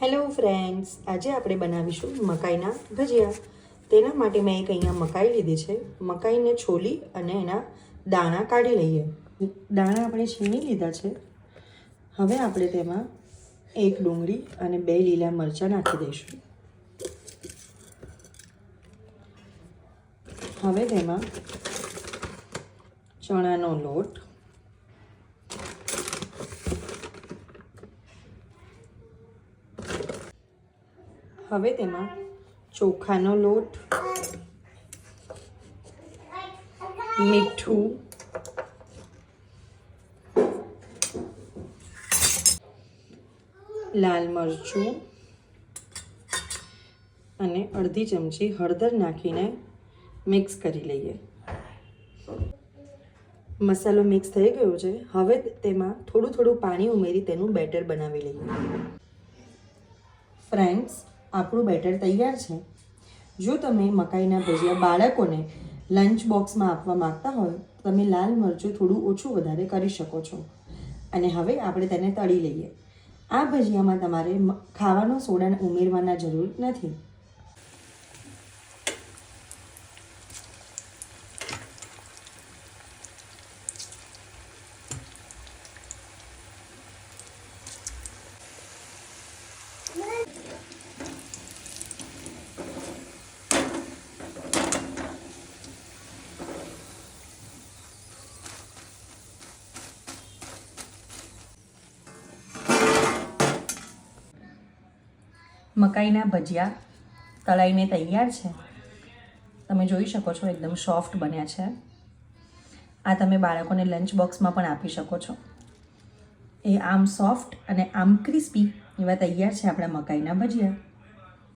Hello friends, આજે આપણે બનાવીશું મકાઈના ભજીયા. તેના માટે મેં એક અહીંયા મકાઈ લીધી છે. મકાઈને છોલી અને એના દાણા કાઢી લઈએ. દાણા આપણે છીણી લીધા છે. હવે આપણે તેમાં એક ડુંગળી અને 2 લીલા મરચાં નાખી દઈશું. હવે તેમાં ચણાનો લોટ, હવે તેમાં ચોખાનો લોટ, મીઠું, લાલ મરચું અને અડધી ચમચી હળદર નાખીને મિક્સ કરી લઈએ. મસાલો મિક્સ થઈ ગયો છે. હવે તેમાં થોડું થોડું પાણી ઉમેરી તેનું બેટર બનાવી લઈએ. ફ્રેન્ડ્સ, આપણું બેટર તૈયાર છે. જો તમે મકાઈના ભજીયા બાળકોને લંચ બોક્સમાં આપવા માગતા હોય તો તમે લાલ મરચું થોડું ઓછું વધારે કરી શકો છો. અને હવે આપણે તેને તળી લઈએ. આ ભજીયામાં તમારે ખાવાનો સોડા ઉમેરવાના જરૂર નથી. મકાઈના ભજીયા તળાઈને તૈયાર છે. તમે જોઈ શકો છો એકદમ સોફ્ટ બન્યા છે. આ તમે બાળકોને લંચ બોક્સમાં પણ આપી શકો છો. એ આમ સોફ્ટ અને આમ ક્રિસ્પી એવા તૈયાર છે આપણા મકાઈના ભજીયા.